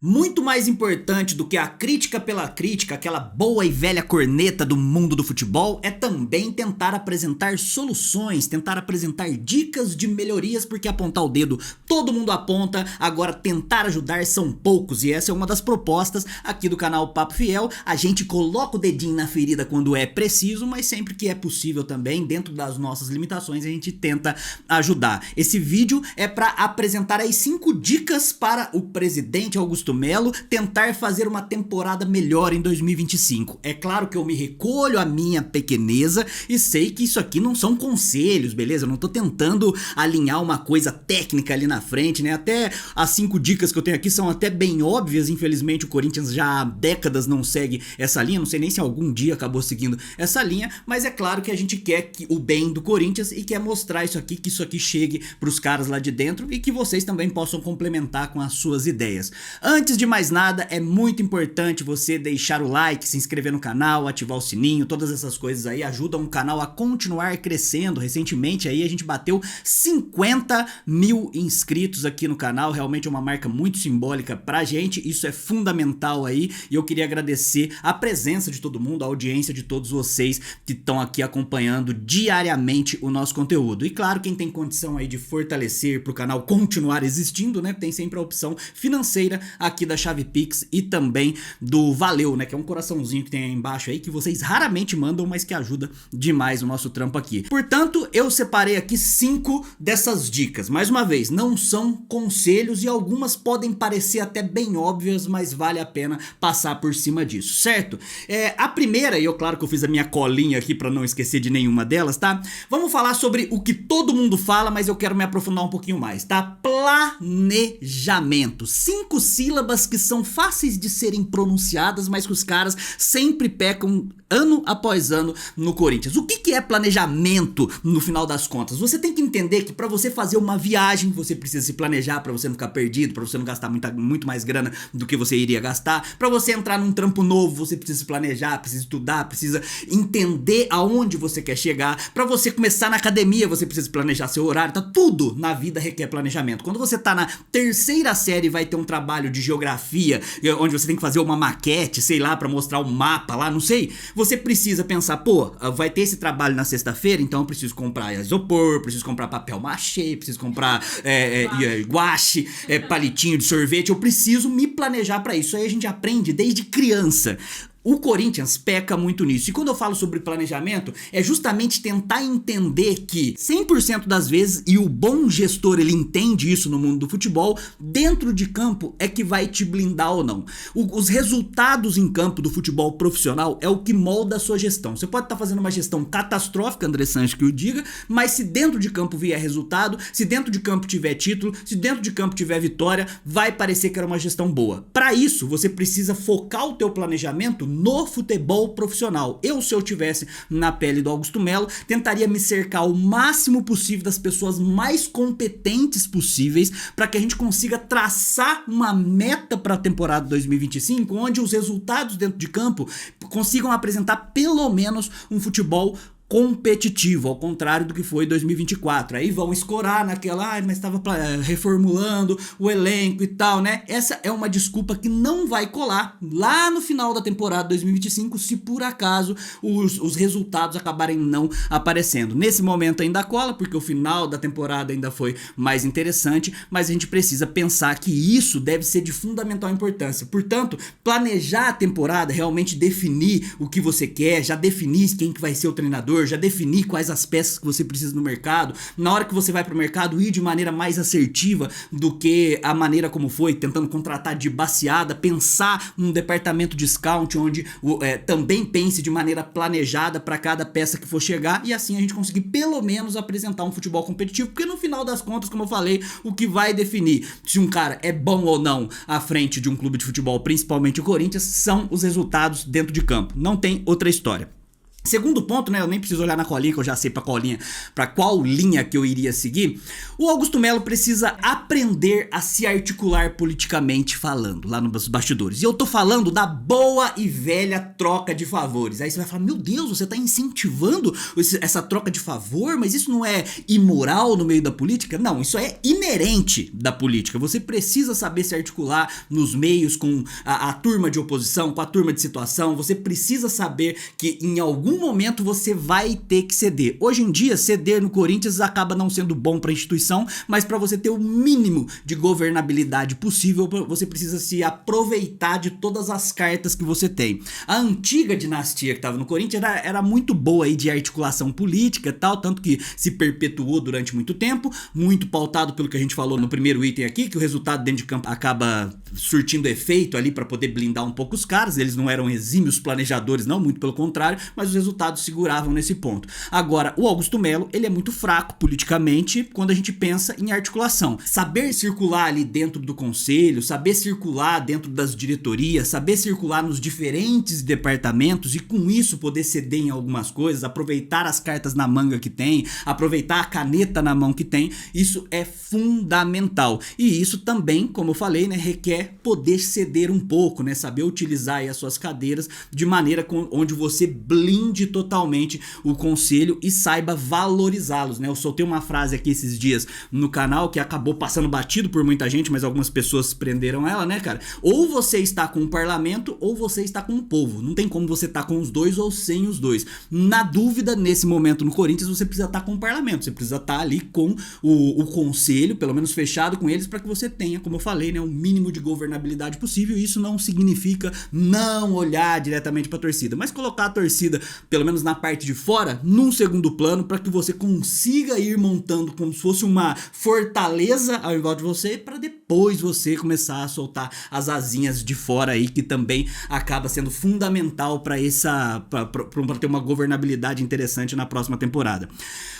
Muito mais importante do que a crítica pela crítica, aquela boa e velha corneta do mundo do futebol, é também tentar apresentar soluções, tentar apresentar dicas de melhorias, porque apontar o dedo todo mundo aponta, agora tentar ajudar são poucos, e essa é uma das propostas aqui do canal Papo Fiel. A gente coloca o dedinho na ferida quando é preciso, mas sempre que é possível também, dentro das nossas limitações, a gente tenta ajudar. Esse vídeo é para apresentar aí 5 dicas para o presidente Augusto Melo tentar fazer uma temporada melhor em 2025. É claro que eu me recolho à minha pequeneza e sei que isso aqui não são conselhos, beleza? Eu não tô tentando alinhar uma coisa técnica ali na frente, né? Até as 5 dicas que eu tenho aqui são até bem óbvias. Infelizmente o Corinthians já há décadas não segue essa linha, não sei nem se algum dia acabou seguindo essa linha, mas é claro que a gente quer o bem do Corinthians e quer mostrar isso aqui, que isso aqui chegue pros caras lá de dentro e que vocês também possam complementar com as suas ideias. Antes de mais nada, é muito importante você deixar o like, se inscrever no canal, ativar o sininho, todas essas coisas aí ajudam o canal a continuar crescendo. Recentemente aí a gente bateu 50 mil inscritos aqui no canal, realmente é uma marca muito simbólica pra gente, isso é fundamental aí, e eu queria agradecer a presença de todo mundo, a audiência de todos vocês que estão aqui acompanhando diariamente o nosso conteúdo. E claro, quem tem condição aí de fortalecer pro canal continuar existindo, né, tem sempre a opção financeira aqui da Chave Pix e também do Valeu, né, que é um coraçãozinho que tem aí embaixo aí, que vocês raramente mandam, mas que ajuda demais o nosso trampo aqui. Portanto, eu separei aqui 5 dessas dicas. Mais uma vez, não são conselhos e algumas podem parecer até bem óbvias, mas vale a pena passar por cima disso, certo? A primeira, e eu claro que eu fiz a minha colinha aqui pra não esquecer de nenhuma delas, tá? Vamos falar sobre o que todo mundo fala, mas eu quero me aprofundar um pouquinho mais, tá? Planejamento. 5 sílabas que são fáceis de serem pronunciadas, mas que os caras sempre pecam ano após ano no Corinthians. O que é planejamento no final das contas? Você tem que entender que para você fazer uma viagem, você precisa se planejar para você não ficar perdido, para você não gastar muito mais grana do que você iria gastar. Para você entrar num trampo novo, você precisa se planejar, precisa estudar, precisa entender aonde você quer chegar. Para você começar na academia, você precisa planejar seu horário. Tá, tudo na vida requer planejamento. Quando você tá na terceira série e vai ter um trabalho de geografia, onde você tem que fazer uma maquete, sei lá, pra mostrar um mapa lá, não sei, você precisa pensar, pô, vai ter esse trabalho na sexta-feira, então eu preciso comprar isopor, preciso comprar papel machê, preciso comprar guache, palitinho de sorvete, eu preciso me planejar pra isso. Aí a gente aprende desde criança. O Corinthians peca muito nisso. E quando eu falo sobre planejamento, é justamente tentar entender que 100% das vezes, e o bom gestor ele entende isso no mundo do futebol, dentro de campo é que vai te blindar ou não. Os resultados em campo do futebol profissional é o que molda a sua gestão. Você pode estar fazendo uma gestão catastrófica, André Sanches que o diga, mas se dentro de campo vier resultado, se dentro de campo tiver título, se dentro de campo tiver vitória, vai parecer que era uma gestão boa. Para isso, você precisa focar o teu planejamento no futebol profissional. Se eu tivesse na pele do Augusto Melo, tentaria me cercar o máximo possível das pessoas mais competentes possíveis para que a gente consiga traçar uma meta para a temporada 2025, onde os resultados dentro de campo consigam apresentar pelo menos um futebol competitivo, ao contrário do que foi 2024. Aí vão escorar naquela, mas estava reformulando o elenco e tal, né? Essa é uma desculpa que não vai colar lá no final da temporada 2025, se por acaso os resultados acabarem não aparecendo. Nesse momento ainda cola, porque o final da temporada ainda foi mais interessante, mas a gente precisa pensar que isso deve ser de fundamental importância. Portanto, planejar a temporada, realmente definir o que você quer, já definir quem que vai ser o treinador, já definir quais as peças que você precisa no mercado. Na hora que você vai pro mercado, ir de maneira mais assertiva do que a maneira como foi, tentando contratar de baseada, pensar num departamento de scout onde também pense de maneira planejada para cada peça que for chegar, e assim a gente conseguir pelo menos apresentar um futebol competitivo, porque no final das contas, como eu falei, o que vai definir se um cara é bom ou não à frente de um clube de futebol, principalmente o Corinthians, são os resultados dentro de campo. Não tem outra história. Segundo ponto, né, eu nem preciso olhar na colinha, que eu já sei pra qual linha que eu iria seguir. O Augusto Melo precisa aprender a se articular politicamente falando, lá nos bastidores. E eu tô falando da boa e velha troca de favores. Aí você vai falar, meu Deus, você tá incentivando essa troca de favor, mas isso não é imoral no meio da política? Não, isso é inerente da política. Você precisa saber se articular nos meios com a turma de oposição, com a turma de situação. Você precisa saber que em algum momento você vai ter que ceder. Hoje em dia, ceder no Corinthians acaba não sendo bom para a instituição, mas para você ter o mínimo de governabilidade possível, você precisa se aproveitar de todas as cartas que você tem. A antiga dinastia que estava no Corinthians era muito boa aí de articulação política e tal, tanto que se perpetuou durante muito tempo, muito pautado pelo que a gente falou no primeiro item aqui, que o resultado dentro de campo acaba surtindo efeito ali para poder blindar um pouco os caras. Eles não eram exímios planejadores, não, muito pelo contrário, mas os resultados seguravam nesse ponto. Agora, o Augusto Melo, ele é muito fraco politicamente quando a gente pensa em articulação. Saber circular ali dentro do conselho, saber circular dentro das diretorias, saber circular nos diferentes departamentos e com isso poder ceder em algumas coisas, aproveitar as cartas na manga que tem, aproveitar a caneta na mão que tem, isso é fundamental. E isso também, como eu falei, né, requer poder ceder um pouco, né, saber utilizar aí as suas cadeiras de maneira onde você blinde totalmente o conselho e saiba valorizá-los, né? Eu soltei uma frase aqui esses dias no canal que acabou passando batido por muita gente, mas algumas pessoas prenderam ela, né, cara? Ou você está com o parlamento ou você está com o povo. Não tem como você estar com os dois ou sem os dois. Na dúvida, nesse momento no Corinthians, você precisa estar com o parlamento, você precisa estar ali com o conselho, pelo menos fechado com eles, para que você tenha, como eu falei, né, o mínimo de governabilidade possível. Isso não significa não olhar diretamente para a torcida, mas colocar a torcida, pelo menos na parte de fora, num segundo plano, para que você consiga ir montando como se fosse uma fortaleza ao invés de você, para depois você começar a soltar as asinhas de fora aí, que também acaba sendo fundamental para ter uma governabilidade interessante na próxima temporada.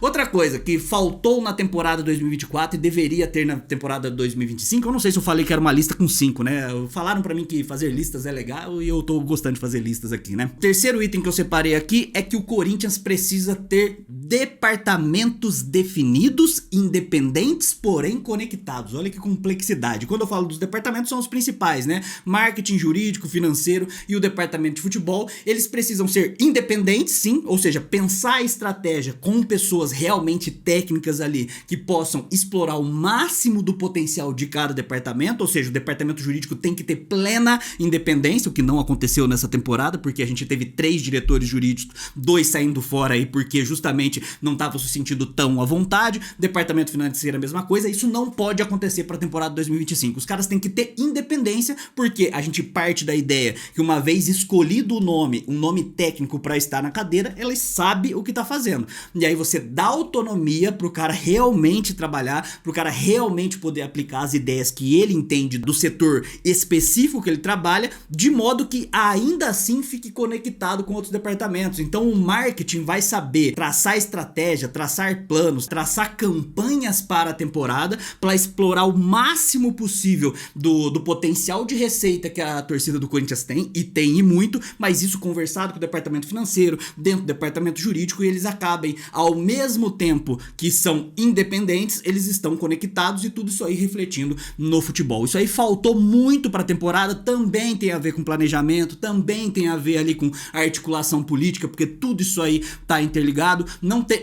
Outra coisa que faltou na temporada 2024 e deveria ter na temporada 2025, eu não sei se eu falei que era uma lista com 5, né? Falaram pra mim que fazer listas é legal e eu tô gostando de fazer listas aqui, né? Terceiro item que eu separei aqui é que o Corinthians precisa ter departamentos definidos, independentes, porém conectados. Olha que complexidade. Quando eu falo dos departamentos, são os principais, né? Marketing, jurídico, financeiro e o departamento de futebol. Eles precisam ser independentes, sim, ou seja, pensar a estratégia com pessoas realmente técnicas ali que possam explorar o máximo do potencial de cada departamento, ou seja, o departamento jurídico tem que ter plena independência, o que não aconteceu nessa temporada, porque a gente teve 3 diretores jurídicos, 2 saindo fora aí porque justamente não estavam se sentindo tão à vontade. Departamento financeiro a mesma coisa. Isso não pode acontecer para a temporada 2025. Os caras têm que ter independência, porque a gente parte da ideia que uma vez escolhido o nome, um nome técnico para estar na cadeira, ela sabe o que tá fazendo. E aí você dá autonomia pro cara realmente trabalhar, pro cara realmente poder aplicar as ideias que ele entende do setor específico que ele trabalha, de modo que ainda assim fique conectado com outros departamentos. Então o marketing vai saber traçar estratégia, traçar planos, traçar campanhas para a temporada, para explorar o máximo possível do potencial de receita que a torcida do Corinthians tem, e tem e muito, mas isso conversado com o departamento financeiro, dentro do departamento jurídico, e eles acabem, ao mesmo tempo que são independentes, eles estão conectados, e tudo isso aí refletindo no futebol. Isso aí faltou muito para a temporada, também tem a ver com planejamento, também tem a ver ali com articulação política, porque tudo isso aí tá interligado.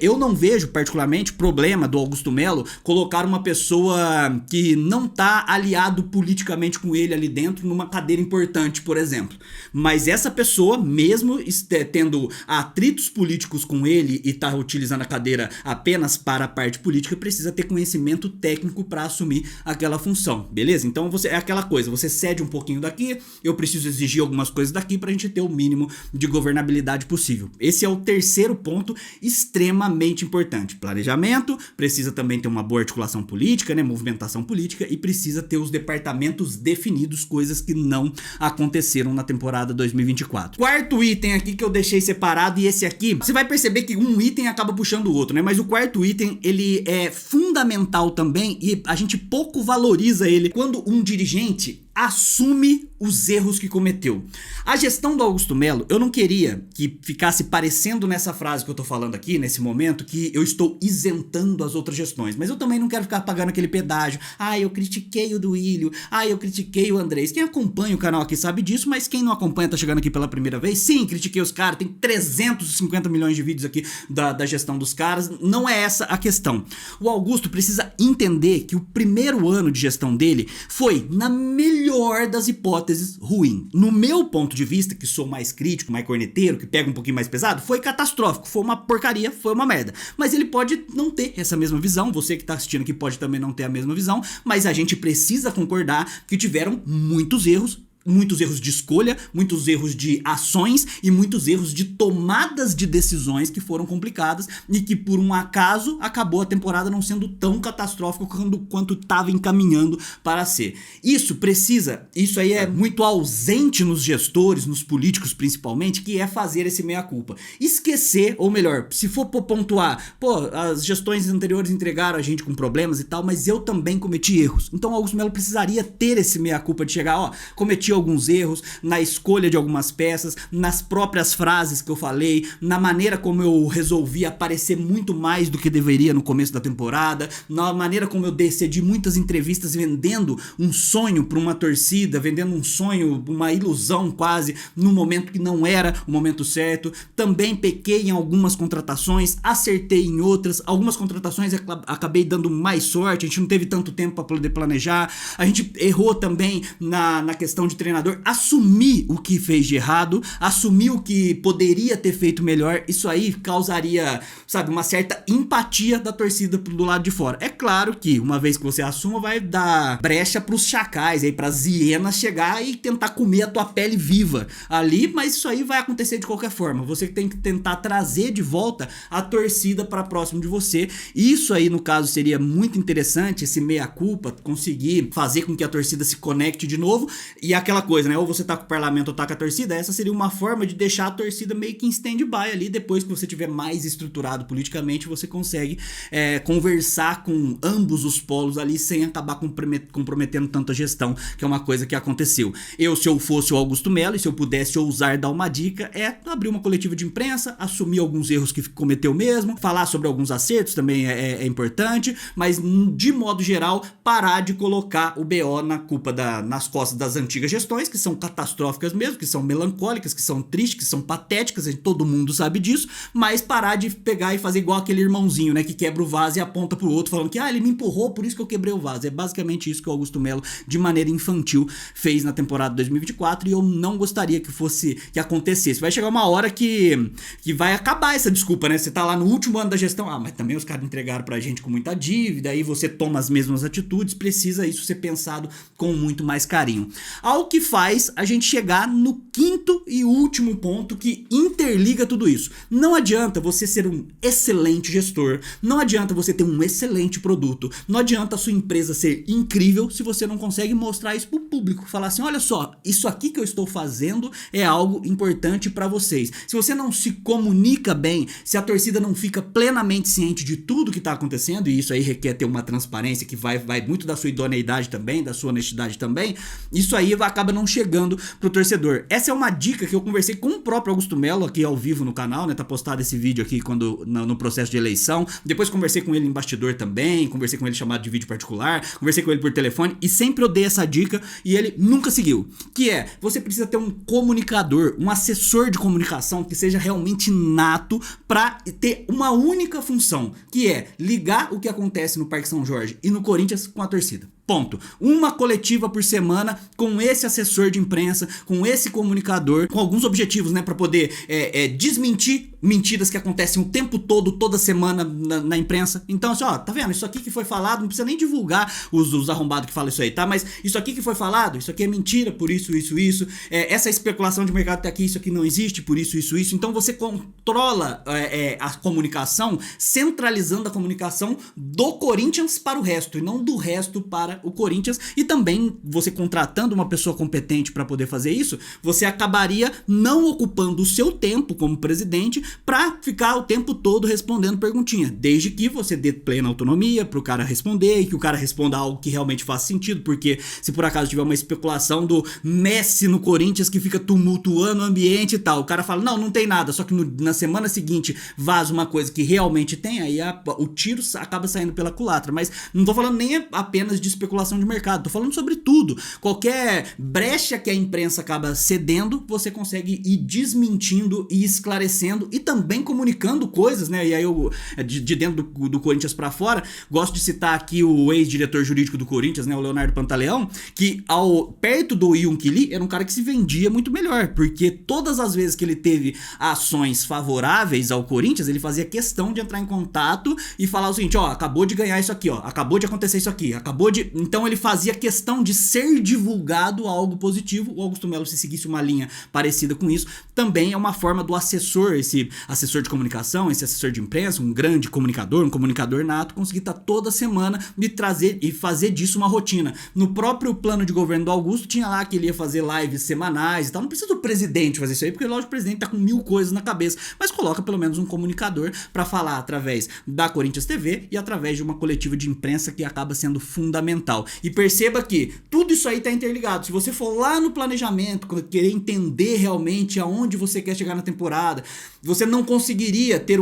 Eu não vejo particularmente problema do Augusto Melo colocar uma pessoa que não tá aliado politicamente com ele ali dentro numa cadeira importante, por exemplo. Mas essa pessoa, mesmo tendo atritos políticos com ele e tá utilizando a cadeira apenas para a parte política, precisa ter conhecimento técnico para assumir aquela função, beleza? Então é aquela coisa, você cede um pouquinho daqui, eu preciso exigir algumas coisas daqui pra gente ter o mínimo de governabilidade possível. Esse é o terceiro ponto extremamente importante. Planejamento, precisa também ter uma boa articulação política, né, movimentação política, e precisa ter os departamentos definidos, coisas que não aconteceram na temporada 2024. Quarto item aqui que eu deixei separado, e esse aqui, você vai perceber que um item acaba puxando o outro, né, mas o quarto item, ele é fundamental também, e a gente pouco valoriza ele quando um dirigente assume os erros que cometeu. A gestão do Augusto Melo, eu não queria que ficasse parecendo nessa frase que eu tô falando aqui, nesse momento, que eu estou isentando as outras gestões, mas eu também não quero ficar pagando aquele pedágio. Eu critiquei o Duílio, eu critiquei o Andrés. Quem acompanha o canal aqui sabe disso, mas quem não acompanha, tá chegando aqui pela primeira vez, sim, critiquei os caras, tem 350 milhões de vídeos aqui da gestão dos caras, não é essa a questão. O Augusto precisa entender que o primeiro ano de gestão dele foi, na melhor das hipóteses, ruim. No meu ponto de vista, que sou mais crítico, mais corneteiro, que pega um pouquinho mais pesado, foi catastrófico, foi uma porcaria, foi uma merda. Mas ele pode não ter essa mesma visão, você que tá assistindo aqui pode também não ter a mesma visão, mas a gente precisa concordar que tiveram muitos erros de escolha, muitos erros de ações e muitos erros de tomadas de decisões que foram complicadas e que por um acaso acabou a temporada não sendo tão catastrófico quanto estava encaminhando para ser. Isso aí é muito ausente nos gestores, nos políticos principalmente, que é fazer esse meia-culpa. Esquecer, ou melhor, se for pontuar, as gestões anteriores entregaram a gente com problemas e tal, mas eu também cometi erros. Então o Augusto Melo precisaria ter esse meia-culpa de chegar, cometi alguns erros na escolha de algumas peças, nas próprias frases que eu falei, na maneira como eu resolvi aparecer muito mais do que deveria no começo da temporada, na maneira como eu decidi muitas entrevistas vendendo um sonho para uma torcida, vendendo um sonho, uma ilusão quase, no momento que não era o momento certo. Também pequei em algumas contratações, acertei em outras, algumas contratações acabei dando mais sorte, a gente não teve tanto tempo para poder planejar, a gente errou também na questão de treinador, assumir o que fez de errado, assumir o que poderia ter feito melhor. Isso aí causaria, uma certa empatia da torcida do lado de fora. É claro que uma vez que você assuma, vai dar brecha pros chacais, aí pras hienas chegar e tentar comer a tua pele viva ali, mas isso aí vai acontecer de qualquer forma. Você tem que tentar trazer de volta a torcida para próximo de você. Isso aí, no caso, seria muito interessante, esse meia-culpa, conseguir fazer com que a torcida se conecte de novo. E aquela coisa, né? Ou você tá com o parlamento ou tá com a torcida, essa seria uma forma de deixar a torcida meio que em stand-by ali. Depois que você tiver mais estruturado politicamente, você consegue conversar com ambos os polos ali sem acabar comprometendo tanta gestão, que é uma coisa que aconteceu. Se eu fosse o Augusto Melo e se eu pudesse ousar dar uma dica, abrir uma coletiva de imprensa, assumir alguns erros que cometeu mesmo, falar sobre alguns acertos também é importante, mas de modo geral, parar de colocar o BO nas costas das antigas gestões, que são catastróficas mesmo, que são melancólicas, que são tristes, que são patéticas, todo mundo sabe disso, mas parar de pegar e fazer igual aquele irmãozinho, né, que quebra o vaso e aponta pro outro falando que ele me empurrou, por isso que eu quebrei o vaso. É basicamente isso que o Augusto Melo, de maneira infantil, fez na temporada 2024 e eu não gostaria que acontecesse. Vai chegar uma hora que vai acabar essa desculpa, né? Você tá lá no último ano da gestão, mas também os caras entregaram pra gente com muita dívida, aí você toma as mesmas atitudes, precisa isso ser pensado com muito mais carinho. Ao que faz a gente chegar no quinto e último ponto que interliga tudo isso. Não adianta você ser um excelente gestor, não adianta você ter um excelente produto, não adianta a sua empresa ser incrível se você não consegue mostrar isso pro público, falar assim, olha só, isso aqui que eu estou fazendo é algo importante para vocês. Se você não se comunica bem, se a torcida não fica plenamente ciente de tudo que tá acontecendo, e isso aí requer ter uma transparência que vai muito da sua idoneidade também, da sua honestidade também, isso aí acaba não chegando pro torcedor. Essa é uma dica que eu conversei com o próprio Augusto Melo aqui ao vivo no canal, né? Tá postado esse vídeo aqui no processo de eleição. Depois conversei com ele em bastidor também, conversei com ele chamado de vídeo particular, conversei com ele por telefone e sempre eu dei essa dica e ele nunca seguiu. Que você precisa ter um comunicador, um assessor de comunicação que seja realmente nato pra ter uma única função, que é ligar o que acontece no Parque São Jorge e no Corinthians com a torcida. Ponto. Uma coletiva por semana com esse assessor de imprensa, com esse comunicador, com alguns objetivos, né, para poder desmentir mentiras que acontecem o tempo todo, toda semana na imprensa. Então, assim, tá vendo? Isso aqui que foi falado, não precisa nem divulgar os arrombados que falam isso aí, tá? Mas isso aqui que foi falado, isso aqui é mentira, por isso. Essa especulação de mercado tá aqui, isso aqui não existe, por isso. Então você controla a comunicação, centralizando a comunicação do Corinthians para o resto, e não do resto para para o Corinthians, e também você contratando uma pessoa competente para poder fazer isso, você acabaria não ocupando o seu tempo como presidente para ficar o tempo todo respondendo perguntinha, desde que você dê plena autonomia pro cara responder e que o cara responda algo que realmente faça sentido, porque se por acaso tiver uma especulação do Messi no Corinthians que fica tumultuando o ambiente e tal, o cara fala, não tem nada, só que na semana seguinte vaza uma coisa que realmente tem, aí o tiro acaba saindo pela culatra. Mas não tô falando nem apenas de especulação de mercado, tô falando sobre tudo. Qualquer brecha que a imprensa acaba cedendo, você consegue ir desmentindo e esclarecendo e também comunicando coisas, né? E aí eu, de dentro do Corinthians pra fora, gosto de citar aqui o ex-diretor jurídico do Corinthians, né? O Leonardo Pantaleão, que perto do Yunque Lee, era um cara que se vendia muito melhor, porque todas as vezes que ele teve ações favoráveis ao Corinthians, ele fazia questão de entrar em contato e falar o seguinte, ó, acabou de ganhar isso aqui, ó, acabou de acontecer isso aqui, então ele fazia questão de ser divulgado algo positivo. O Augusto Melo, se seguisse uma linha parecida com isso, também é uma forma do assessor, esse assessor de comunicação, esse assessor de imprensa, um grande comunicador, um comunicador nato, conseguir estar toda semana me trazer e fazer disso uma rotina. No próprio plano de governo do Augusto, tinha lá que ele ia fazer lives semanais e tal, não precisa do presidente fazer isso aí, porque lógico, o presidente tá com 1000 coisas na cabeça, mas coloca pelo menos um comunicador para falar através da Corinthians TV e através de uma coletiva de imprensa que acaba sendo fundamental. E perceba que tudo isso aí tá interligado. Se você for lá no planejamento, querer entender realmente aonde você quer chegar na temporada, você não conseguiria ter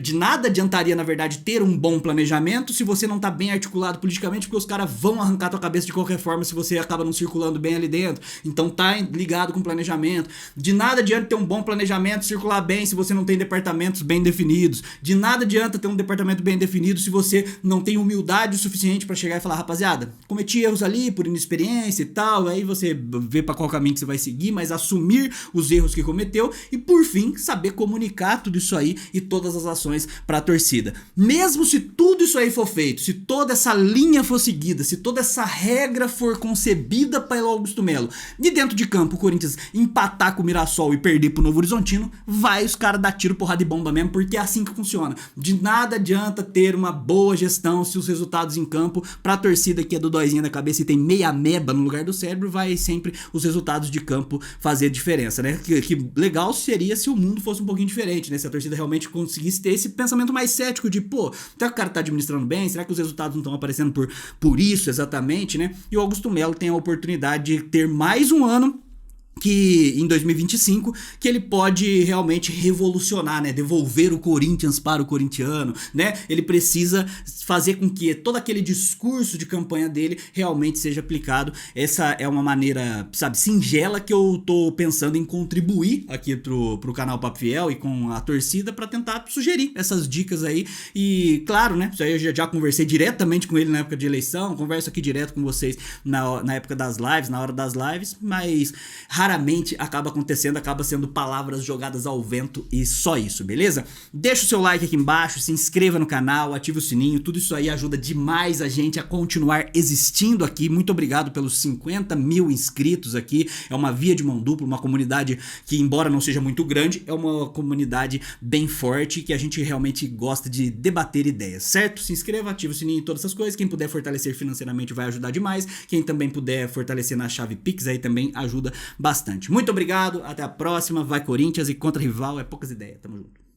de nada adiantaria, na verdade, ter um bom planejamento se você não tá bem articulado politicamente, porque os caras vão arrancar tua cabeça de qualquer forma se você acaba não circulando bem ali dentro. Então tá ligado com planejamento. De nada adianta ter um bom planejamento, circular bem se você não tem departamentos bem definidos. De nada adianta ter um departamento bem definido se você não tem humildade o suficiente para chegar e falar, rapaziada, cometi erros ali por inexperiência e tal, aí você vê para qual caminho que você vai seguir, mas assumir os erros que cometeu e, por fim, saber comunicar tudo isso aí e todas as ações para a torcida. Mesmo se tudo isso aí for feito, se toda essa linha for seguida, se toda essa regra for concebida pelo Augusto Melo e dentro de campo o Corinthians empatar com o Mirassol e perder pro Novo Horizontino, vai os caras dar tiro, porrada e bomba mesmo, porque é assim que funciona. De nada adianta ter uma boa gestão se os resultados em campo, pra torcida que é do dóizinho da cabeça e tem meia ameba no lugar do cérebro, vai sempre os resultados de campo fazer diferença, né? Que legal seria se o mundo fosse um pouquinho diferente, né? Se a torcida realmente conseguisse ter esse pensamento mais cético de, pô, será que o cara tá administrando bem? Será que os resultados não estão aparecendo por isso exatamente, né? E o Augusto Melo tem a oportunidade de ter mais um ano que em 2025, que ele pode realmente revolucionar, né, devolver o Corinthians para o corintiano, né, ele precisa fazer com que todo aquele discurso de campanha dele realmente seja aplicado. Essa é uma maneira, sabe, singela que eu tô pensando em contribuir aqui pro canal Papo Fiel e com a torcida para tentar sugerir essas dicas aí. E claro, né, isso aí eu já conversei diretamente com ele na época de eleição, converso aqui direto com vocês na época das lives, na hora das lives, mas raramente acaba acontecendo, acaba sendo palavras jogadas ao vento e só isso, beleza? Deixa o seu like aqui embaixo, se inscreva no canal, ative o sininho, tudo isso aí ajuda demais a gente a continuar existindo aqui. Muito obrigado pelos 50 mil inscritos aqui, é uma via de mão dupla, uma comunidade que, embora não seja muito grande, é uma comunidade bem forte, que a gente realmente gosta de debater ideias, certo? Se inscreva, ative o sininho e todas essas coisas. Quem puder fortalecer financeiramente vai ajudar demais, quem também puder fortalecer na chave Pix aí também ajuda bastante. Muito obrigado, até a próxima, vai Corinthians, e contra rival é poucas ideias, tamo junto.